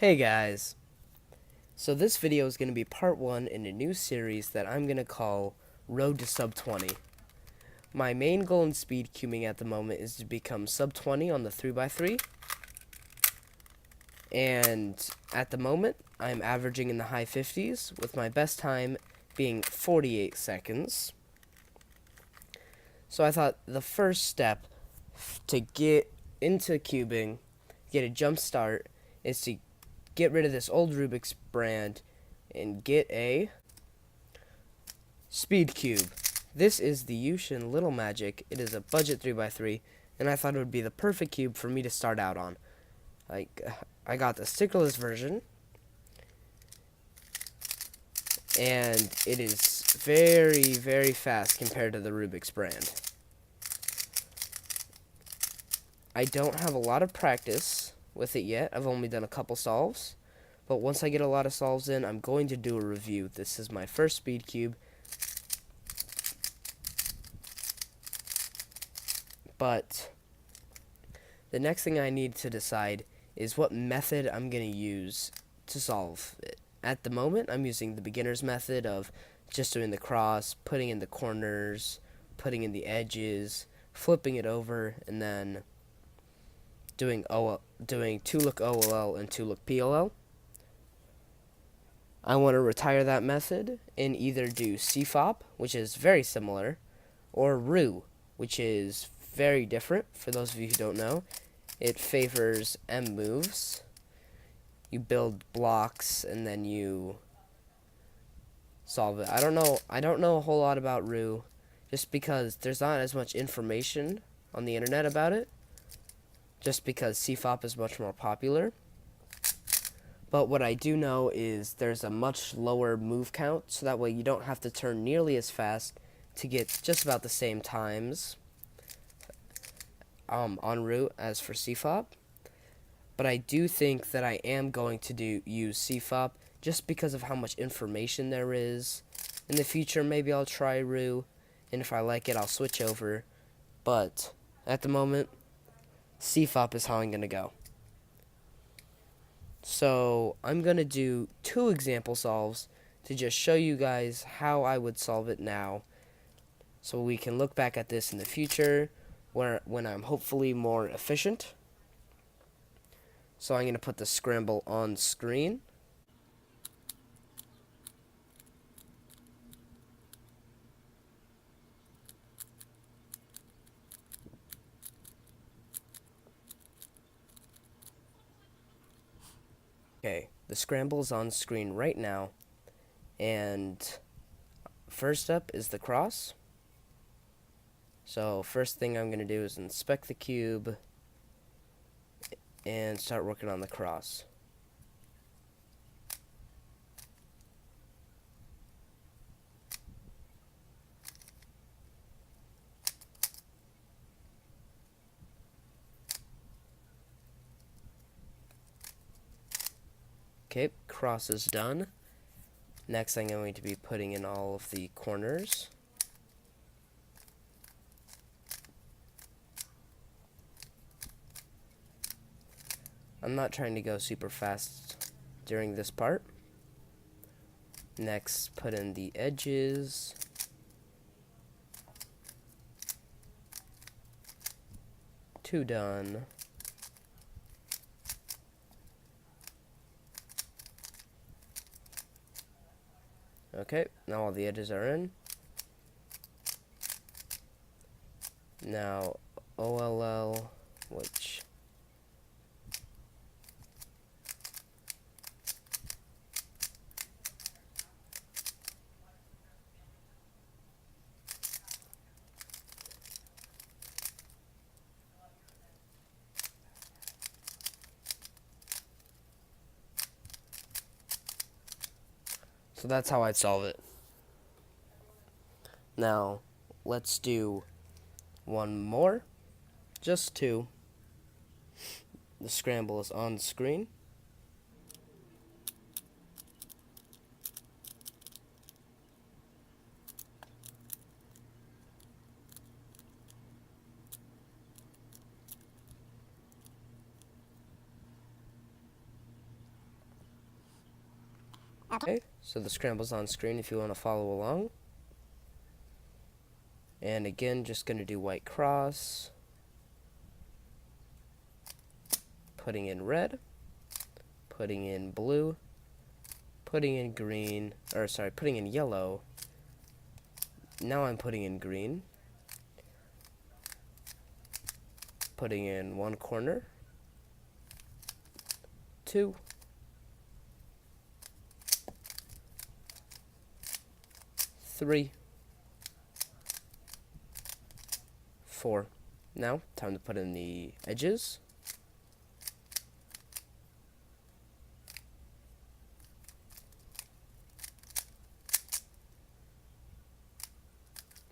Hey guys, so this video is going to be part 1 in a new series that I'm going to call Road to Sub 20. My main goal in speed cubing at the moment is to become sub 20 on the 3x3, and at the moment I'm averaging in the high 50s with my best time being 48 seconds. So I thought the first step to get into cubing, get a jump start, is to get rid of this old Rubik's brand and get a Speed Cube. This is the Yushin Little Magic. It is a budget 3x3, and I thought it would be the perfect cube for me to start out on. I got the stickerless version, and it is very, very fast compared to the Rubik's brand. I don't have a lot of practice with it yet. I've only done a couple solves, but once I get a lot of solves in, I'm going to do a review. This is my first Speed Cube, but the next thing I need to decide is what method I'm going to use to solve it. At the moment, I'm using the beginner's method of just doing the cross, putting in the corners, putting in the edges, flipping it over, and then doing 2-look OLL and 2-look PLL. I want to retire that method and either do CFOP, which is very similar, or RU, which is very different. For those of you who don't know, it favors M moves. You build blocks and then you solve it. I don't know a whole lot about RU, just because there's not as much information on the internet about it, just because CFOP is much more popular. But what I do know is there's a much lower move count, so that way you don't have to turn nearly as fast to get just about the same times en route as for CFOP. But I do think that I am going to use CFOP just because of how much information there is. In the future, maybe I'll try RU, and if I like it, I'll switch over. But at the moment, CFOP is how I'm going to go. So I'm going to do 2 example solves to just show you guys how I would solve it now, so we can look back at this in the future when I'm hopefully more efficient. So I'm going to put the scramble on screen. Okay, the scramble is on screen right now, and first up is the cross. So first thing I'm going to do is inspect the cube and start working on the cross. Okay, cross is done. Next I'm going to be putting in all of the corners. I'm not trying to go super fast during this part. Next, put in the edges. Two done. Okay, now all the edges are in. Now OLL, which so that's how I'd solve it. Now, let's do one more. Just 2. The scramble is on screen. Okay, so the scramble's on screen if you want to follow along. And again, just going to do white cross, putting in red, putting in blue, putting in green, or sorry, putting in yellow. Now I'm putting in green, putting in one corner, 2, 3, 4. Now, time to put in the edges.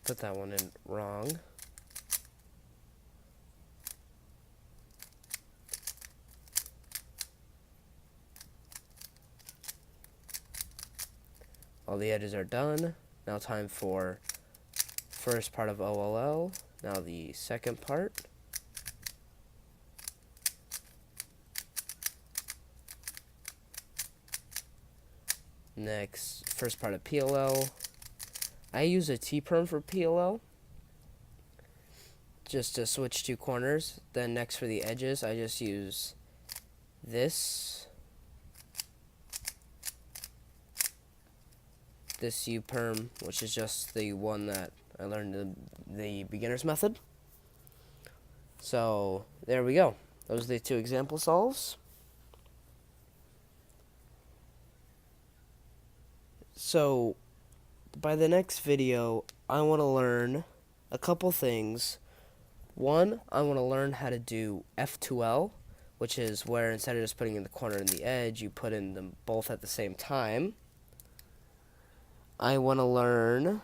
Put that one in wrong. All the edges are done. Now time for first part of OLL. Now the second part. Next, first part of PLL. I use a T-perm for PLL, just to switch 2 corners. Then next for the edges, I just use this U-perm, which is just the one that I learned in the beginner's method. So there we go. Those are the 2 example solves. So by the next video, I want to learn a couple things. One, I want to learn how to do F2L, which is where instead of just putting in the corner and the edge, you put in them both at the same time. I want to learn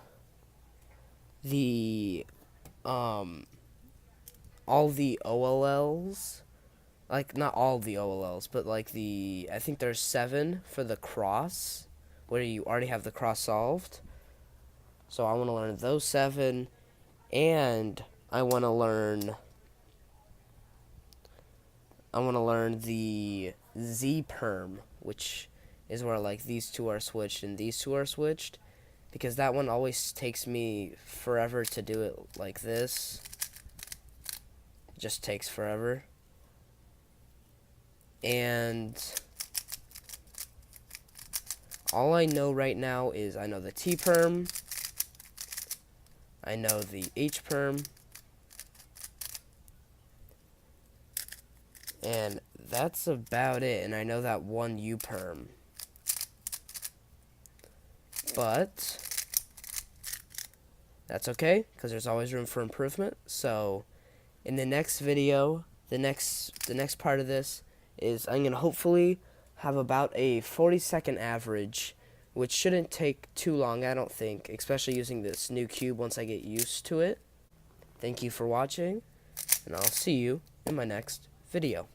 the all the OLLs, like not all the OLLs, but like I think there's 7 for the cross, where you already have the cross solved. So I want to learn those 7, and I want to learn the Z-perm, which is where like these 2 are switched and these 2 are switched, because that one always takes me forever to do it like this. It just takes forever. And all I know right now is I know the T-perm, I know the H-perm, and that's about it. And I know that one U-perm. But that's okay, because there's always room for improvement. So in the next video, the next part of this is I'm going to hopefully have about a 40-second average, which shouldn't take too long, I don't think, especially using this new cube once I get used to it. Thank you for watching, and I'll see you in my next video.